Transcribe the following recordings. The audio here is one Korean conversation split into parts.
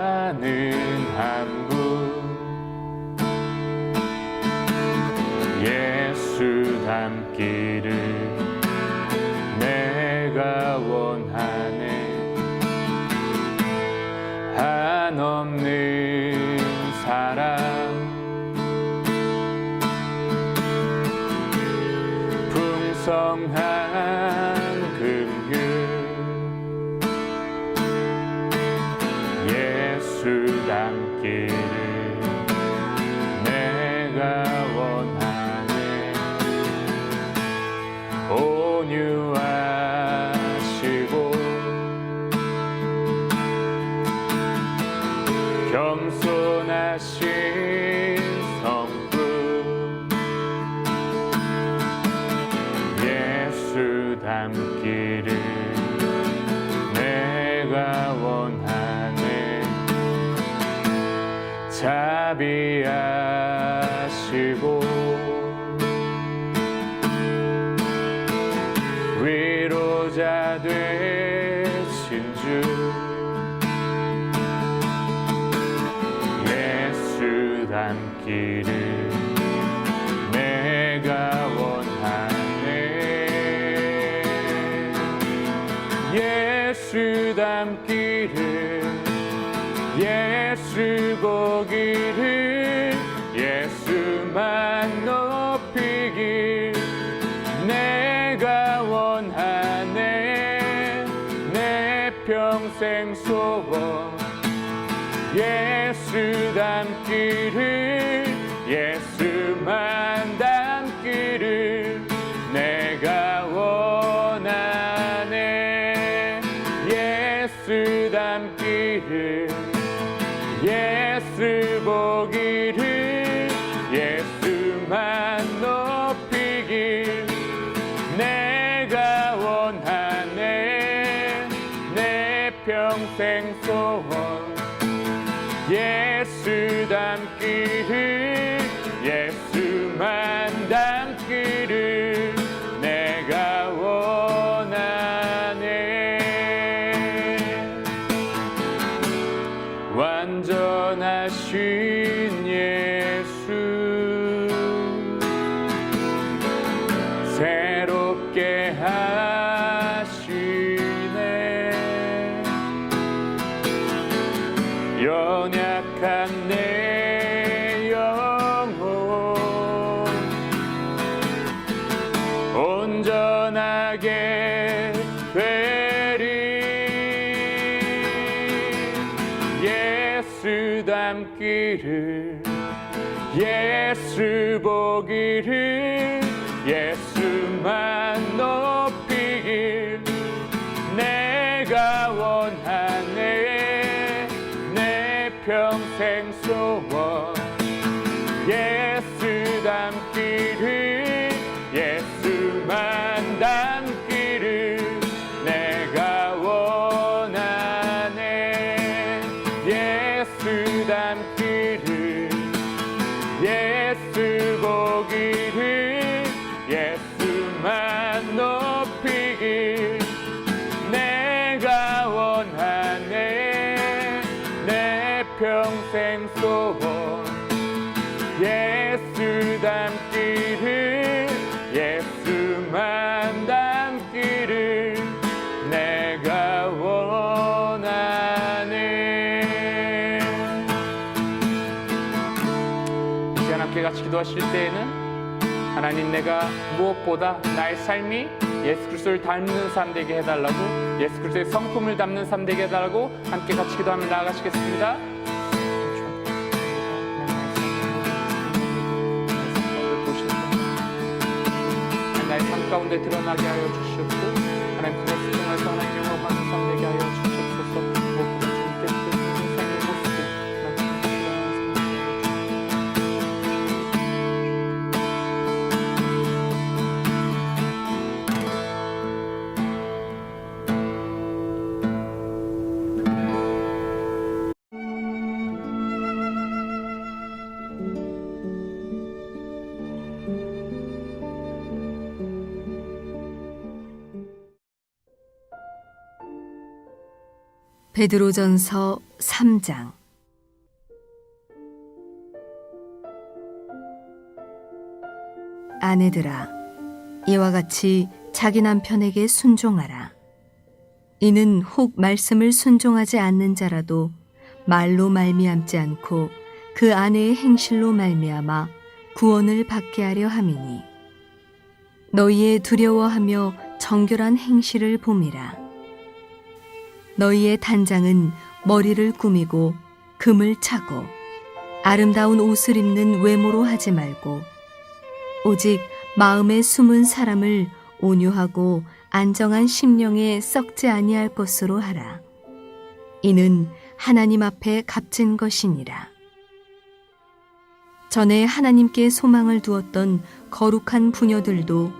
가는 한국 예수 닮기를 내가 원하네. 한없는 사랑 풍성한 긍휼 예수 닮기를 내가 원하네. 온유하시고 겸손하신 성품 예수 닮기를 내가 원하네. 자비하시고 위로자 되신 주 예수 닮기를 내가 원하네. 예수 닮기를 예수 보기를 예수만 높이길 내가 원하네. 내 평생 소원 예수 닮기를 예수만 닮기를 내가 원하네. 예수 닮기를 예수 보기를 예수만 높이길 내가 원하네. 내 평생 소원 예수 닮기를 예수만 닮기를 내가 원하네. 완전하신 예수 새롭게 하시네. 연약한 내 영혼 온전하게 되리. 예수 닮기를 예수 보기를 예수만 높이길 내가 원하네. 내 평생 소원 예수 닮기를 예수만 닮기를 내가 원하네. 예수 닮기를 예수 보기를 예수만 높이길 내가 원하네. 내 평생 소원 예수 닮기를 예수만 닮기를 내가 원하네. 이 시간 함께 같이 기도하실 때에는 하나님, 내가 무엇보다 나의 삶이 예수 그리스도를 닮는 삶 되게 해달라고, 예수 그리스도의 성품을 담는 삶 되게 해달라고 함께 같이 기도하며 나아가시겠습니다. 나의 삶 가운데 드러나게 하여 주시옵고, 하나님 그것을 통해서 하나님 영광 받는 삶 되게 하여 주시옵소서. 무엇보다 주님께 드리는 삶의 모습을 베드로전서 3장. 아내들아, 이와 같이 자기 남편에게 순종하라. 이는 혹 말씀을 순종하지 않는 자라도 말로 말미암지 않고 그 아내의 행실로 말미암아 구원을 받게 하려 함이니, 너희의 두려워하며 정결한 행실을 봄이라. 너희의 단장은 머리를 꾸미고 금을 차고 아름다운 옷을 입는 외모로 하지 말고, 오직 마음에 숨은 사람을 온유하고 안정한 심령에 썩지 아니할 것으로 하라. 이는 하나님 앞에 값진 것이니라. 전에 하나님께 소망을 두었던 거룩한 부녀들도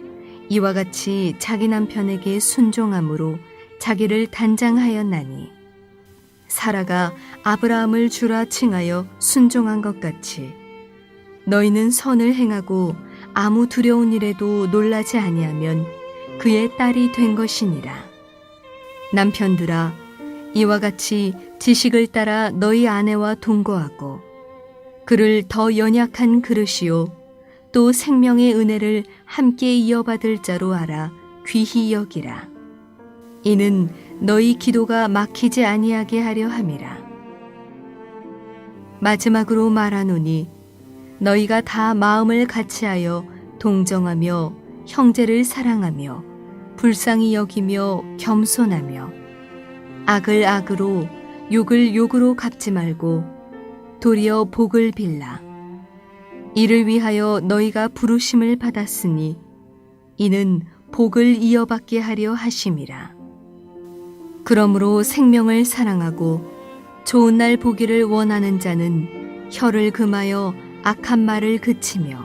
이와 같이 자기 남편에게 순종함으로 자기를 단장하였나니, 사라가 아브라함을 주라 칭하여 순종한 것 같이 너희는 선을 행하고 아무 두려운 일에도 놀라지 아니하면 그의 딸이 된 것이니라. 남편들아, 이와 같이 지식을 따라 너희 아내와 동거하고 그를 더 연약한 그릇이요 또 생명의 은혜를 함께 이어받을 자로 알아 귀히 여기라. 이는 너희 기도가 막히지 아니하게 하려 함이라. 마지막으로 말하노니, 너희가 다 마음을 같이하여 동정하며 형제를 사랑하며 불쌍히 여기며 겸손하며 악을 악으로 욕을 욕으로 갚지 말고 도리어 복을 빌라. 이를 위하여 너희가 부르심을 받았으니 이는 복을 이어받게 하려 하심이라. 그러므로 생명을 사랑하고 좋은 날 보기를 원하는 자는 혀를 금하여 악한 말을 그치며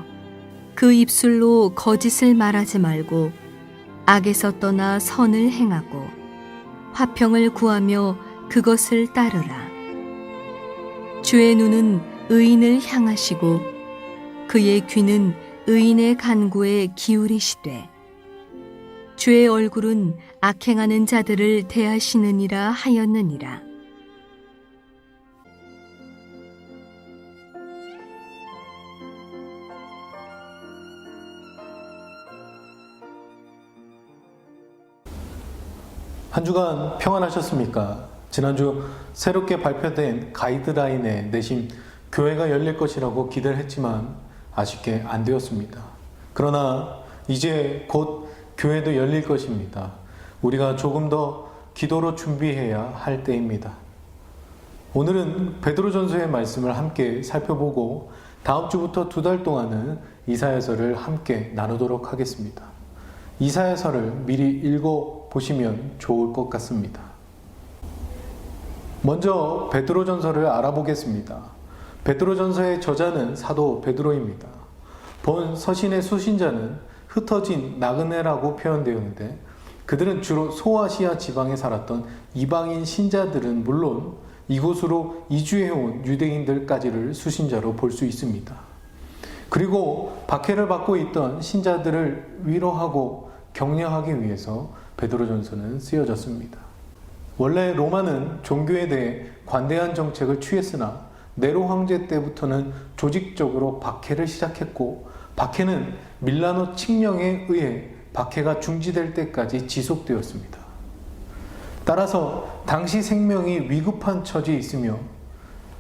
그 입술로 거짓을 말하지 말고 악에서 떠나 선을 행하고 화평을 구하며 그것을 따르라. 주의 눈은 의인을 향하시고 그의 귀는 의인의 간구에 기울이시되 주의 얼굴은 악행하는 자들을 대하시느니라 하였느니라. 한 주간 평안하셨습니까? 지난주 새롭게 발표된 가이드라인에 내심 교회가 열릴 것이라고 기대를 했지만 아쉽게 안 되었습니다. 그러나 이제 곧 교회도 열릴 것입니다. 우리가 조금 더 기도로 준비해야 할 때입니다. 오늘은 베드로전서의 말씀을 함께 살펴보고 다음 주부터 2달 동안은 이사야서를 함께 나누도록 하겠습니다. 이사야서를 미리 읽어보시면 좋을 것 같습니다. 먼저 베드로전서를 알아보겠습니다. 베드로전서의 저자는 사도 베드로입니다. 본 서신의 수신자는 흩어진 나그네라고 표현되었는데, 그들은 주로 소아시아 지방에 살았던 이방인 신자들은 물론 이곳으로 이주해온 유대인들까지를 수신자로 볼 수 있습니다. 그리고 박해를 받고 있던 신자들을 위로하고 격려하기 위해서 베드로전서는 쓰여졌습니다. 원래 로마는 종교에 대해 관대한 정책을 취했으나 네로 황제 때부터는 조직적으로 박해를 시작했고, 박해는 밀라노 칙령에 의해 박해가 중지될 때까지 지속되었습니다. 따라서 당시 생명이 위급한 처지에 있으며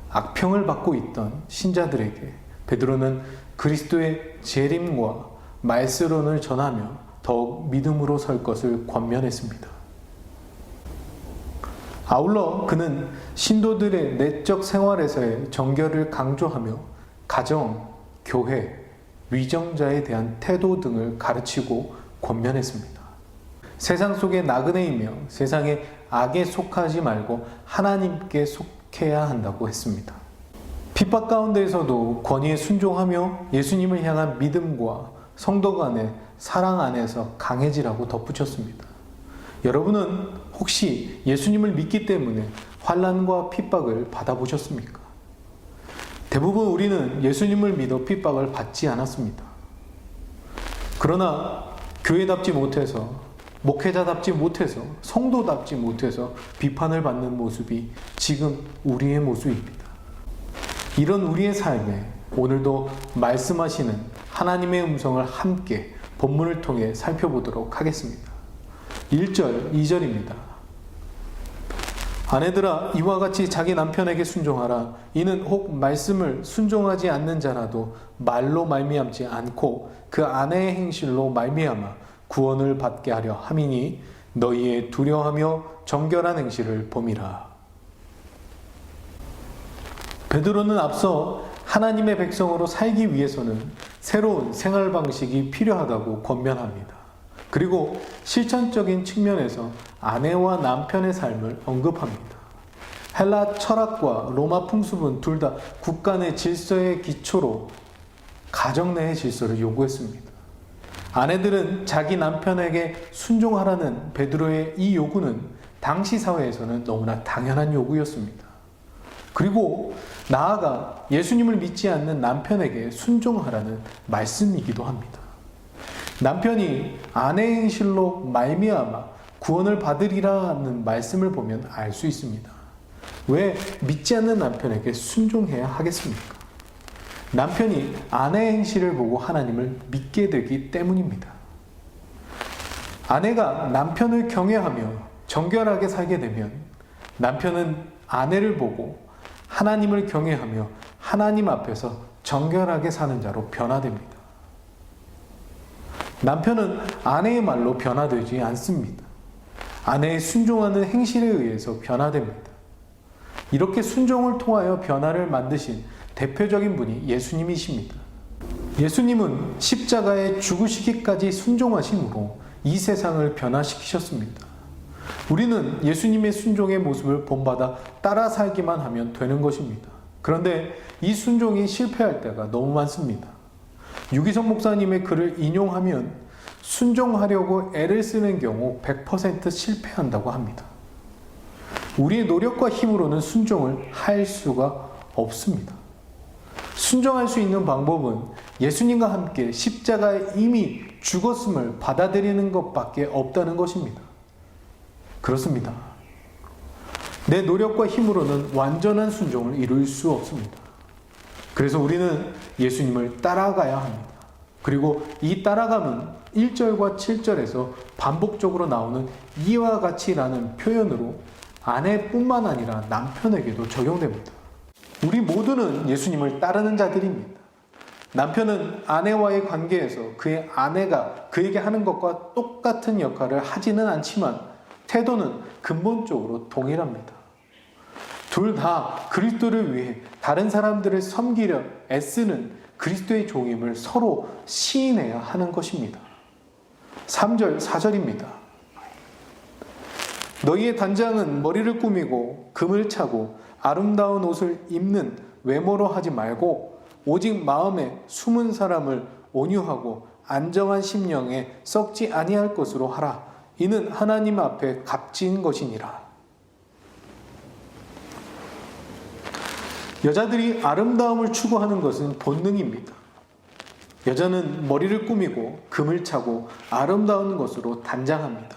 악평을 받고 있던 신자들에게 베드로는 그리스도의 재림과 말씀론을 전하며 더욱 믿음으로 설 것을 권면했습니다. 아울러 그는 신도들의 내적 생활에서의 정결을 강조하며 가정, 교회, 위정자에 대한 태도 등을 가르치고 권면했습니다. 세상 속의 나그네이며 세상의 악에 속하지 말고 하나님께 속해야 한다고 했습니다. 핍박 가운데에서도 권위에 순종하며 예수님을 향한 믿음과 성도 간의 사랑 안에서 강해지라고 덧붙였습니다. 여러분은 혹시 예수님을 믿기 때문에 환난과 핍박을 받아보셨습니까? 대부분 우리는 예수님을 믿어 핍박을 받지 않았습니다. 그러나 교회답지 못해서 목회자답지 못해서, 성도답지 못해서 비판을 받는 모습이 지금 우리의 모습입니다. 이런 우리의 삶에 오늘도 말씀하시는 하나님의 음성을 함께 본문을 통해 살펴보도록 하겠습니다. 1절, 2절입니다. 아내들아, 이와 같이 자기 남편에게 순종하라. 이는 혹 말씀을 순종하지 않는 자라도 말로 말미암지 않고 그 아내의 행실로 말미암아 구원을 받게 하려 함이니 너희의 두려워하며 정결한 행실을 봄이라. 베드로는 앞서 하나님의 백성으로 살기 위해서는 새로운 생활 방식이 필요하다고 권면합니다. 그리고 실천적인 측면에서 아내와 남편의 삶을 언급합니다. 헬라 철학과 로마 풍습은 둘 다 국가 내 질서의 기초로 가정 내의 질서를 요구했습니다. 아내들은 자기 남편에게 순종하라는 베드로의 이 요구는 당시 사회에서는 너무나 당연한 요구였습니다. 그리고 나아가 예수님을 믿지 않는 남편에게 순종하라는 말씀이기도 합니다. 남편이 아내의 행실로 말미암아 구원을 받으리라는 말씀을 보면 알 수 있습니다. 왜 믿지 않는 남편에게 순종해야 하겠습니까? 남편이 아내의 행실을 보고 하나님을 믿게 되기 때문입니다. 아내가 남편을 경외하며 정결하게 살게 되면 남편은 아내를 보고 하나님을 경외하며 하나님 앞에서 정결하게 사는 자로 변화됩니다. 남편은 아내의 말로 변화되지 않습니다. 아내의 순종하는 행실에 의해서 변화됩니다. 이렇게 순종을 통하여 변화를 만드신 대표적인 분이 예수님이십니다. 예수님은 십자가에 죽으시기까지 순종하심으로 이 세상을 변화시키셨습니다. 우리는 예수님의 순종의 모습을 본받아 따라 살기만 하면 되는 것입니다. 그런데 이 순종이 실패할 때가 너무 많습니다. 유기성 목사님의 글을 인용하면 순종하려고 애를 쓰는 경우 100% 실패한다고 합니다. 우리의 노력과 힘으로는 순종을 할 수가 없습니다. 순종할 수 있는 방법은 예수님과 함께 십자가에 이미 죽었음을 받아들이는 것밖에 없다는 것입니다. 그렇습니다. 내 노력과 힘으로는 완전한 순종을 이룰 수 없습니다. 그래서 우리는 예수님을 따라가야 합니다. 그리고 이 따라감은 1절과 7절에서 반복적으로 나오는 이와 같이라는 표현으로 아내뿐만 아니라 남편에게도 적용됩니다. 우리 모두는 예수님을 따르는 자들입니다. 남편은 아내와의 관계에서 그의 아내가 그에게 하는 것과 똑같은 역할을 하지는 않지만 태도는 근본적으로 동일합니다. 둘 다 그리스도를 위해 다른 사람들을 섬기려 애쓰는 그리스도의 종임을 서로 시인해야 하는 것입니다. 3절, 4절입니다. 너희의 단장은 머리를 꾸미고 금을 차고 아름다운 옷을 입는 외모로 하지 말고 오직 마음에 숨은 사람을 온유하고 안정한 심령에 썩지 아니할 것으로 하라. 이는 하나님 앞에 값진 것이니라. 여자들이 아름다움을 추구하는 것은 본능입니다. 여자는 머리를 꾸미고 금을 차고 아름다운 것으로 단장합니다.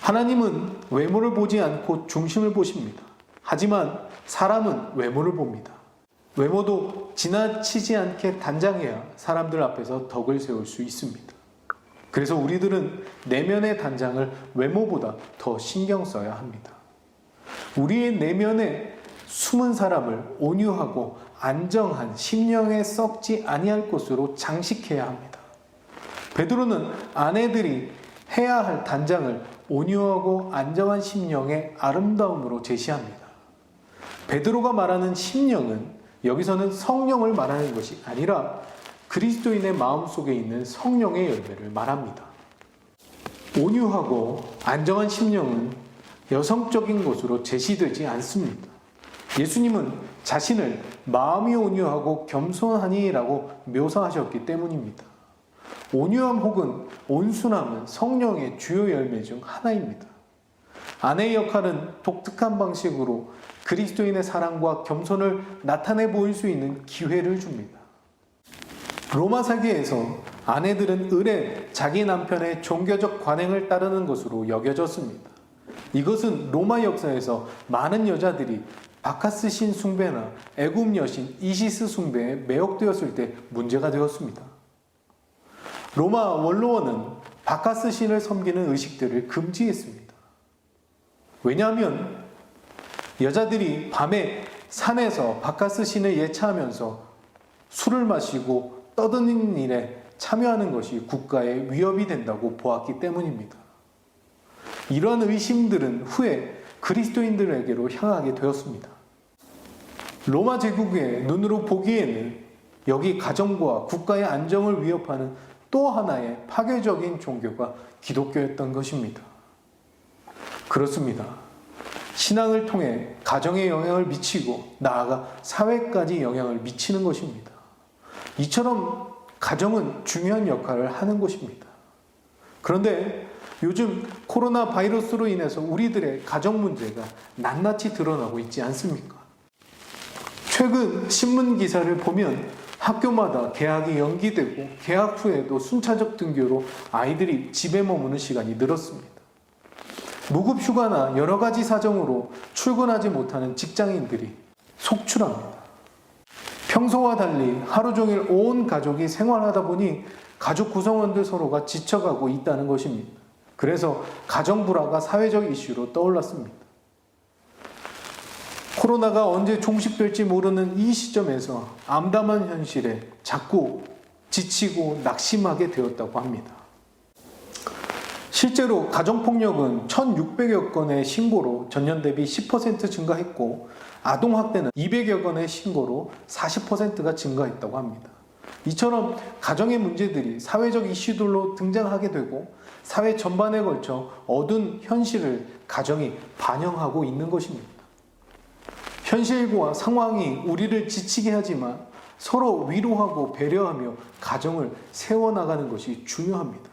하나님은 외모를 보지 않고 중심을 보십니다. 하지만 사람은 외모를 봅니다. 외모도 지나치지 않게 단장해야 사람들 앞에서 덕을 세울 수 있습니다. 그래서 우리들은 내면의 단장을 외모보다 더 신경 써야 합니다. 우리의 내면에 숨은 사람을 온유하고 안정한 심령에 썩지 아니할 것으로 장식해야 합니다. 베드로는 아내들이 해야 할 단장을 온유하고 안정한 심령의 아름다움으로 제시합니다. 베드로가 말하는 심령은 여기서는 성령을 말하는 것이 아니라 그리스도인의 마음속에 있는 성령의 열매를 말합니다. 온유하고 안정한 심령은 여성적인 것으로 제시되지 않습니다. 예수님은 자신을 마음이 온유하고 겸손하니라고 묘사하셨기 때문입니다. 온유함 혹은 온순함은 성령의 주요 열매 중 하나입니다. 아내의 역할은 독특한 방식으로 그리스도인의 사랑과 겸손을 나타내 보일 수 있는 기회를 줍니다. 로마 사계에서 아내들은 을에 자기 남편의 종교적 관행을 따르는 것으로 여겨졌습니다. 이것은 로마 역사에서 많은 여자들이 바카스 신 숭배나 애굽 여신 이시스 숭배에 매혹되었을 때 문제가 되었습니다. 로마 원로원은 바카스 신을 섬기는 의식들을 금지했습니다. 왜냐하면 여자들이 밤에 산에서 바카스 신을 예차하면서 술을 마시고 떠드는 일에 참여하는 것이 국가에 위협이 된다고 보았기 때문입니다. 이러한 의심들은 후에 그리스도인들에게로 향하게 되었습니다. 로마 제국의 눈으로 보기에는 여기 가정과 국가의 안정을 위협하는 또 하나의 파괴적인 종교가 기독교였던 것입니다. 그렇습니다. 신앙을 통해 가정에 영향을 미치고 나아가 사회까지 영향을 미치는 것입니다. 이처럼 가정은 중요한 역할을 하는 것입니다. 그런데 요즘 코로나 바이러스로 인해서 우리들의 가정 문제가 낱낱이 드러나고 있지 않습니까? 최근 신문 기사를 보면 학교마다 개학이 연기되고 개학 후에도 순차적 등교로 아이들이 집에 머무는 시간이 늘었습니다. 무급 휴가나 여러 가지 사정으로 출근하지 못하는 직장인들이 속출합니다. 평소와 달리 하루 종일 온 가족이 생활하다 보니 가족 구성원들 서로가 지쳐가고 있다는 것입니다. 그래서 가정 불화가 사회적 이슈로 떠올랐습니다. 코로나가 언제 종식될지 모르는 이 시점에서 암담한 현실에 자꾸 지치고 낙심하게 되었다고 합니다. 실제로 가정폭력은 1,600여 건의 신고로 전년 대비 10% 증가했고 아동학대는 200여 건의 신고로 40%가 증가했다고 합니다. 이처럼 가정의 문제들이 사회적 이슈들로 등장하게 되고 사회 전반에 걸쳐 어두운 현실을 가정이 반영하고 있는 것입니다. 현실과 상황이 우리를 지치게 하지만 서로 위로하고 배려하며 가정을 세워나가는 것이 중요합니다.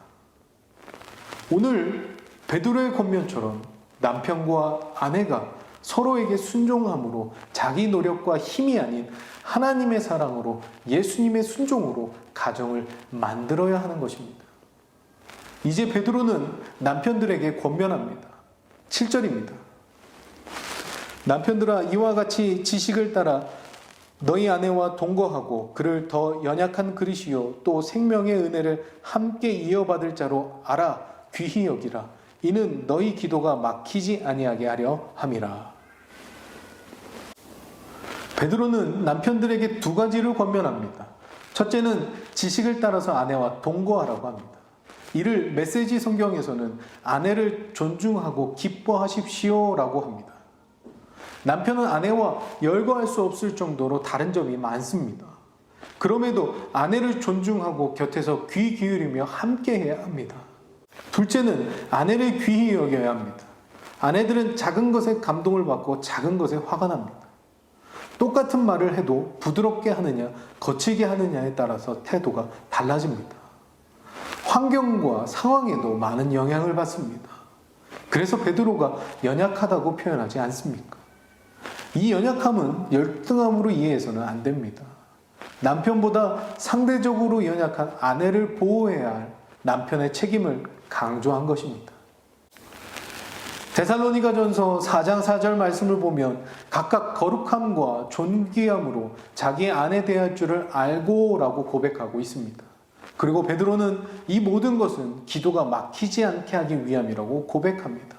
오늘 베드로의 권면처럼 남편과 아내가 서로에게 순종함으로 자기 노력과 힘이 아닌 하나님의 사랑으로 예수님의 순종으로 가정을 만들어야 하는 것입니다. 이제 베드로는 남편들에게 권면합니다. 7절입니다. 남편들아 이와 같이 지식을 따라 너희 아내와 동거하고 그를 더 연약한 그릇이요 또 생명의 은혜를 함께 이어받을 자로 알아 귀히 여기라. 이는 너희 기도가 막히지 아니하게 하려 함이라. 베드로는 남편들에게 두 가지를 권면합니다. 첫째는 지식을 따라서 아내와 동거하라고 합니다. 이를 메시지 성경에서는 아내를 존중하고 기뻐하십시오라고 합니다. 남편은 아내와 열거할 수 없을 정도로 다른 점이 많습니다. 그럼에도 아내를 존중하고 곁에서 귀 기울이며 함께 해야 합니다. 둘째는 아내를 귀히 여겨야 합니다. 아내들은 작은 것에 감동을 받고 작은 것에 화가 납니다. 똑같은 말을 해도 부드럽게 하느냐 거칠게 하느냐에 따라서 태도가 달라집니다. 환경과 상황에도 많은 영향을 받습니다. 그래서 베드로가 연약하다고 표현하지 않습니까? 이 연약함은 열등함으로 이해해서는 안 됩니다. 남편보다 상대적으로 연약한 아내를 보호해야 할 남편의 책임을 강조한 것입니다. 데살로니가전서 4장 4절 말씀을 보면 각각 거룩함과 존귀함으로 자기의 아내 대할 줄을 알고라고 고백하고 있습니다. 그리고 베드로는 이 모든 것은 기도가 막히지 않게 하기 위함이라고 고백합니다.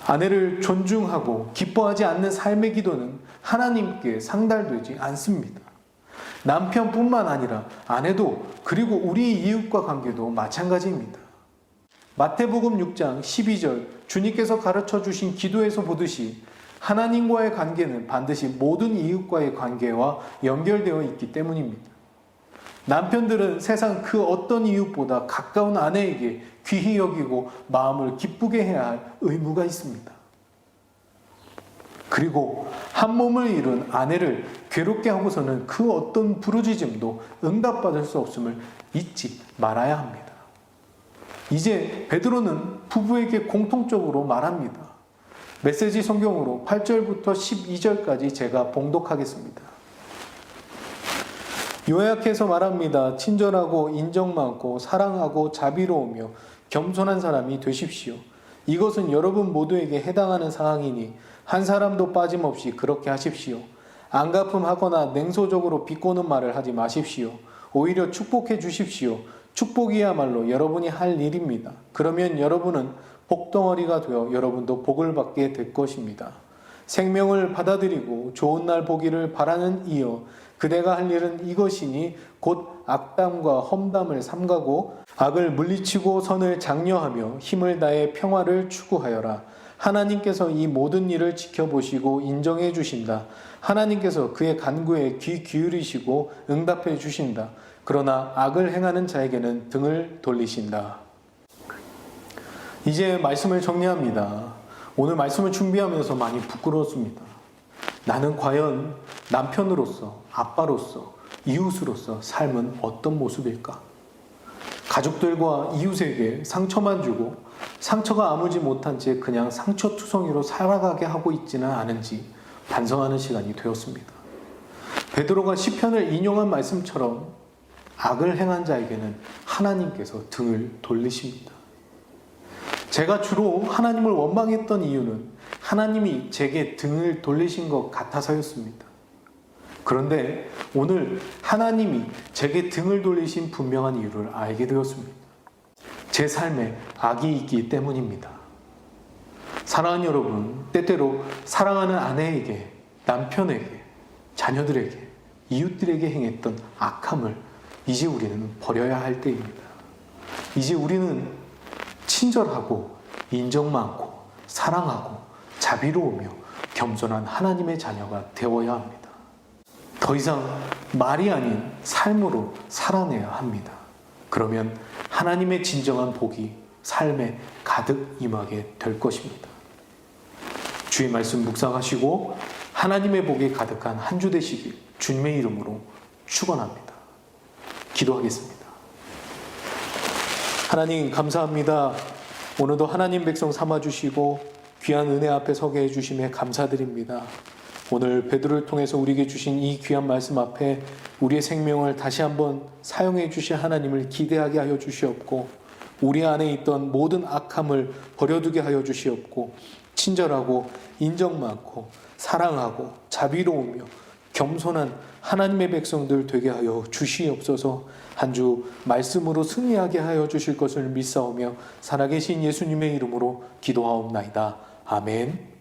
아내를 존중하고 기뻐하지 않는 삶의 기도는 하나님께 상달되지 않습니다. 남편뿐만 아니라 아내도 그리고 우리 이웃과 관계도 마찬가지입니다. 마태복음 6장 12절 주님께서 가르쳐 주신 기도에서 보듯이 하나님과의 관계는 반드시 모든 이웃과의 관계와 연결되어 있기 때문입니다. 남편들은 세상 그 어떤 이웃보다 가까운 아내에게 귀히 여기고 마음을 기쁘게 해야 할 의무가 있습니다. 그리고 한 몸을 이룬 아내를 괴롭게 하고서는 그 어떤 부르짖음도 응답받을 수 없음을 잊지 말아야 합니다. 이제 베드로는 부부에게 공통적으로 말합니다. 메시지 성경으로 8절부터 12절까지 제가 봉독하겠습니다. 요약해서 말합니다. 친절하고 인정 많고 사랑하고 자비로우며 겸손한 사람이 되십시오. 이것은 여러분 모두에게 해당하는 사항이니 한 사람도 빠짐없이 그렇게 하십시오. 안가품하거나 냉소적으로 비꼬는 말을 하지 마십시오. 오히려 축복해 주십시오. 축복이야말로 여러분이 할 일입니다. 그러면 여러분은 복덩어리가 되어 여러분도 복을 받게 될 것입니다. 생명을 받아들이고 좋은 날 보기를 바라는 이여 그대가 할 일은 이것이니 곧 악담과 험담을 삼가고 악을 물리치고 선을 장려하며 힘을 다해 평화를 추구하여라. 하나님께서 이 모든 일을 지켜보시고 인정해 주신다. 하나님께서 그의 간구에 귀 기울이시고 응답해 주신다. 그러나 악을 행하는 자에게는 등을 돌리신다. 이제 말씀을 정리합니다. 오늘 말씀을 준비하면서 많이 부끄러웠습니다. 나는 과연 남편으로서, 아빠로서, 이웃으로서 삶은 어떤 모습일까? 가족들과 이웃에게 상처만 주고 상처가 아물지 못한 채 그냥 상처투성이로 살아가게 하고 있지는 않은지 반성하는 시간이 되었습니다. 베드로가 시편을 인용한 말씀처럼 악을 행한 자에게는 하나님께서 등을 돌리십니다. 제가 주로 하나님을 원망했던 이유는 하나님이 제게 등을 돌리신 것 같아서였습니다. 그런데 오늘 하나님이 제게 등을 돌리신 분명한 이유를 알게 되었습니다. 제 삶에 악이 있기 때문입니다. 사랑하는 여러분, 때때로 사랑하는 아내에게, 남편에게, 자녀들에게, 이웃들에게 행했던 악함을 이제 우리는 버려야 할 때입니다. 이제 우리는 친절하고 인정 많고 사랑하고 자비로우며 겸손한 하나님의 자녀가 되어야 합니다. 더 이상 말이 아닌 삶으로 살아내야 합니다. 그러면 하나님의 진정한 복이 삶에 가득 임하게 될 것입니다. 주의 말씀 묵상하시고 하나님의 복이 가득한 한 주 되시길 주님의 이름으로 축원합니다. 기도하겠습니다. 하나님 감사합니다. 오늘도 하나님 백성 삼아주시고 귀한 은혜 앞에 서게 해주심에 감사드립니다. 오늘 베드로를 통해서 우리에게 주신 이 귀한 말씀 앞에 우리의 생명을 다시 한번 사용해 주실 하나님을 기대하게 하여 주시옵고 우리 안에 있던 모든 악함을 버려두게 하여 주시옵고 친절하고 인정 많고 사랑하고 자비로우며 겸손한 하나님의 백성들 되게 하여 주시옵소서. 한 주 말씀으로 승리하게 하여 주실 것을 믿사오며 살아계신 예수님의 이름으로 기도하옵나이다. 아멘.